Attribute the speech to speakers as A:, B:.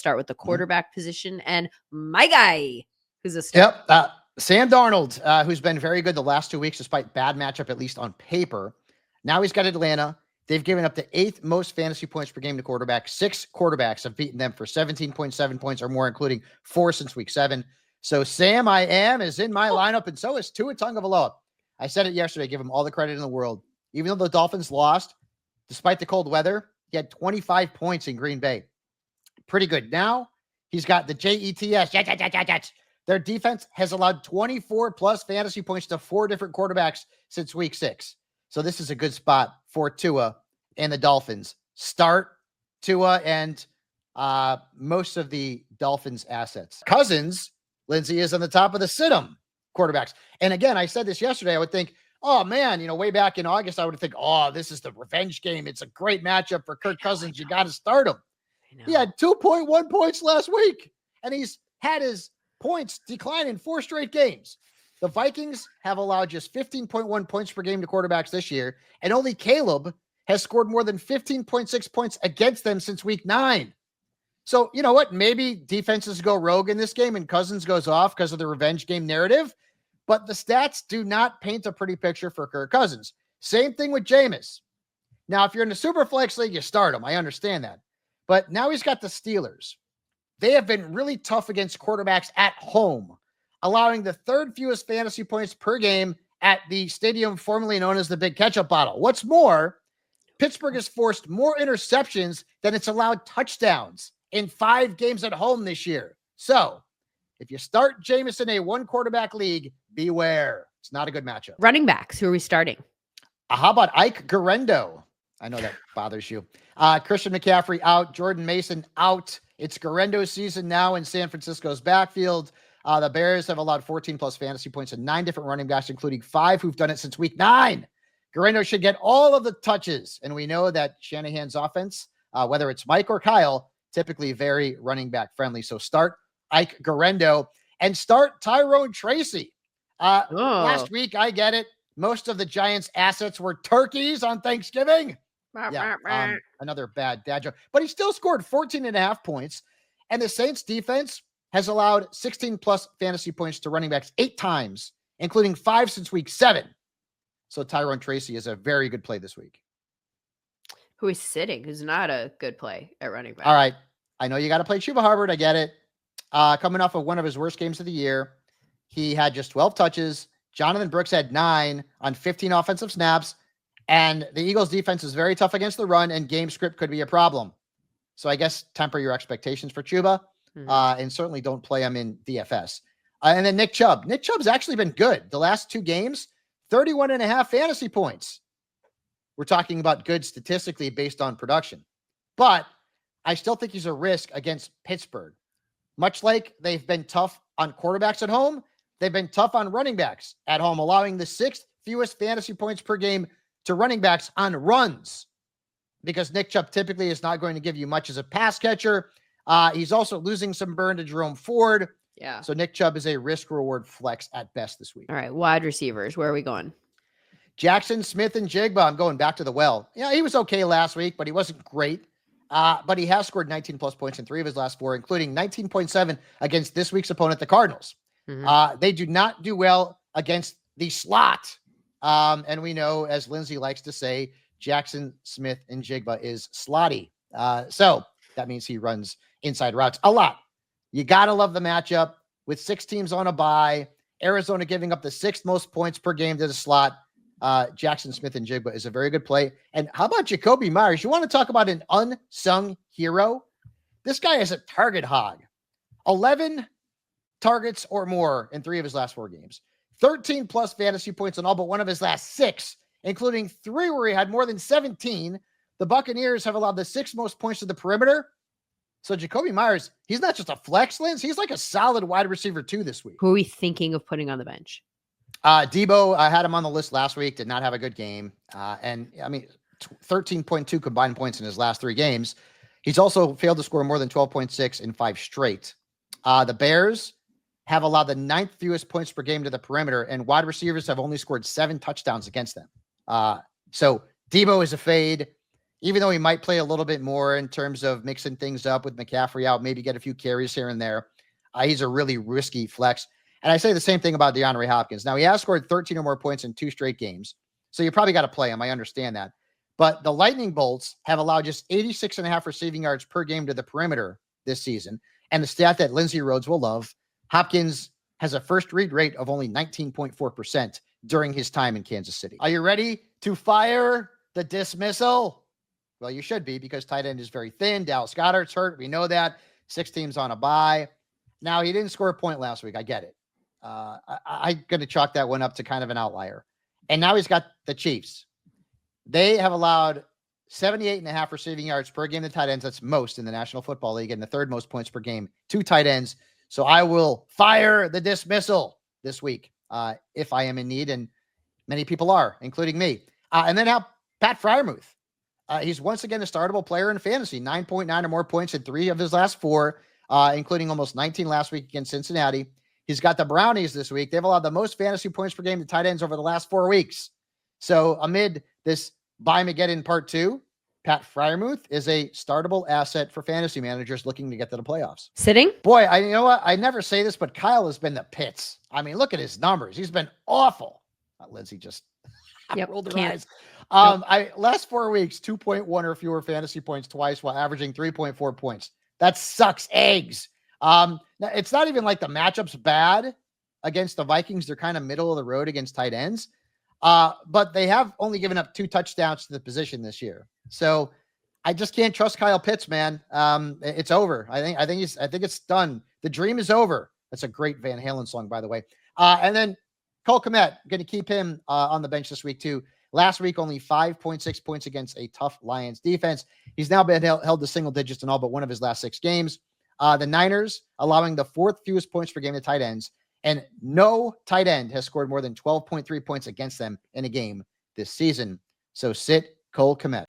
A: start with the quarterback position and my guy, who's a star.
B: Yep. Sam Darnold, who's been very good the last 2 weeks, despite bad matchup, at least on paper. Now he's got Atlanta. They've given up the 8th most fantasy points per game to quarterback. 6 quarterbacks have beaten them for 17.7 points or more, including 4 since week 7. So Sam is in my lineup, and so is Tua Tagovailoa. I said it yesterday, give him all the credit in the world. Even though the Dolphins lost, despite the cold weather, he had 25 points in Green Bay. Pretty good. Now he's got the Jets. Their defense has allowed 24 plus fantasy points to 4 different quarterbacks since week 6. So this is a good spot for Tua and the Dolphins. Start Tua and most of the Dolphins' assets. Cousins, Lindsay, is on the top of the sit-em quarterbacks. And again, I said this yesterday, I would think, oh man, way back in August, I would think, oh, this is the revenge game. It's a great matchup for Kirk Cousins. You got to start him. He had 2.1 points last week, and he's had his points decline in 4 straight games. The Vikings have allowed just 15.1 points per game to quarterbacks this year, and only Caleb has scored more than 15.6 points against them since week 9. So, you know what? Maybe defenses go rogue in this game and Cousins goes off because of the revenge game narrative, but the stats do not paint a pretty picture for Kirk Cousins. Same thing with Jameis. Now, if you're in the Superflex League, you start him. I understand that. But now he's got the Steelers. They have been really tough against quarterbacks at home, allowing the 3rd fewest fantasy points per game at the stadium formerly known as the Big Ketchup Bottle. What's more, Pittsburgh has forced more interceptions than it's allowed touchdowns in 5 games at home this year. So if you start Jameis in a 1-quarterback league, beware. It's not a good matchup.
A: Running backs, who are we starting?
B: How about Ike Guerrero? I know that bothers you. Christian McCaffrey out. Jordan Mason out. It's Guerrero season now in San Francisco's backfield. The Bears have allowed 14 plus fantasy points to 9 different running backs, including 5 who've done it since week 9. Guerrero should get all of the touches. And we know that Shanahan's offense, whether it's Mike or Kyle, typically very running back friendly. So start Ike Guerrero and start Tyrone Tracy. Last week, I get it. Most of the Giants' assets were turkeys on Thanksgiving. Another bad dad joke. But he still scored 14.5 points. And the Saints defense has allowed 16 plus fantasy points to running backs 8 times, including 5 since week 7. So Tyrone Tracy is a very good play this week.
A: Who is sitting, who's not a good play at running back.
B: All right. I know you got to play Chuba Hubbard. I get it. Coming off of one of his worst games of the year, he had just 12 touches. Jonathan Brooks had 9 on 15 offensive snaps. And the Eagles defense is very tough against the run, and game script could be a problem. So I guess temper your expectations for Chuba, and certainly don't play him in DFS. And then Nick Chubb. Nick Chubb's actually been good. The last 2 games, 31.5 fantasy points. We're talking about good statistically based on production. But I still think he's a risk against Pittsburgh. Much like they've been tough on quarterbacks at home, they've been tough on running backs at home, allowing the 6th fewest fantasy points per game to running backs on runs, because Nick Chubb typically is not going to give you much as a pass catcher. He's also losing some burn to Jerome Ford.
A: Yeah.
B: So Nick Chubb is a risk-reward flex at best this week.
A: All right, wide receivers. Where are we going?
B: Jackson, Smith, and Jigba. I'm going back to the well. Yeah, he was okay last week, but he wasn't great. But he has scored 19 plus points in 3 of his last 4, including 19.7 against this week's opponent, the Cardinals. They do not do well against the slot. And we know, as Lindsay likes to say, Jackson, Smith, and Jigba is slotty. So that means he runs inside routes a lot. You got to love the matchup with 6 teams on a bye. Arizona giving up the 6th most points per game to the slot. Jackson, Smith, and Jigba is a very good play. And how about Jacoby Myers? You want to talk about an unsung hero? This guy is a target hog. 11 targets or more in 3 of his last 4 games. 13 plus fantasy points in all but one of his last 6, including 3 where he had more than 17. The Buccaneers have allowed the 6th most points to the perimeter. So Jacoby Myers, he's not just a flex, Linz. He's like a solid wide receiver 2 this week.
A: Who are we thinking of putting on the bench?
B: Debo, I had him on the list last week, did not have a good game. And I mean, 13.2 combined points in his last 3 games. He's also failed to score more than 12.6 in 5 straight. The Bears have allowed the 9th fewest points per game to the perimeter, and wide receivers have only scored 7 touchdowns against them. So Debo is a fade. even though he might play a little bit more in terms of mixing things up with McCaffrey out, maybe get a few carries here and there. He's a really risky flex. And I say the same thing about DeAndre Hopkins. Now, he has scored 13 or more points in 2 straight games. So you probably got to play him. I understand that. But the Lightning Bolts have allowed just 86.5 receiving yards per game to the perimeter this season. And the stat that Lindsay Rhodes will love, Hopkins has a first read rate of only 19.4% during his time in Kansas City. Are you ready to fire the dismissal? Well, you should be, because tight end is very thin. Dallas Goedert's hurt. We know that. 6 teams on a bye. Now, he didn't score a point last week. I get it. I'm going to chalk that one up to kind of an outlier. And now he's got the Chiefs. They have allowed 78.5 receiving yards per game to tight ends. That's most in the National Football League, and the 3rd most points per game to tight ends. So I will fire the dismissal this week if I am in need, and many people are, including me. And then how Pat Freiermuth. He's once again a startable player in fantasy, 9.9 or more points in 3 of his last 4, including almost 19 last week against Cincinnati. He's got the Brownies this week. They've allowed the most fantasy points per game to tight ends over the last 4 weeks. So amid this Buy-Mageddon Part 2, Pat Freiermuth is a startable asset for fantasy managers looking to get to the playoffs.
A: Sitting?
B: Boy, you know what? I never say this, but Kyle has been the pits. I mean, look at his numbers. He's been awful. Lindsay just rolled her eyes. Last 4 weeks, 2.1 or fewer fantasy points twice while averaging 3.4 points. That sucks eggs. It's not even like the matchup's bad against the Vikings. They're kind of middle of the road against tight ends. But they have only given up 2 touchdowns to the position this year. So I just can't trust Kyle Pitts, man. It's over. I think it's done. The dream is over. That's a great Van Halen song, by the way. And then Cole Kmet, going to keep him on the bench this week too. Last week, only 5.6 points against a tough Lions defense. He's now been held to single digits in all but one of his last 6 games. The Niners allowing the 4th fewest points per game to tight ends, and no tight end has scored more than 12.3 points against them in a game this season. So sit Cole Kmet.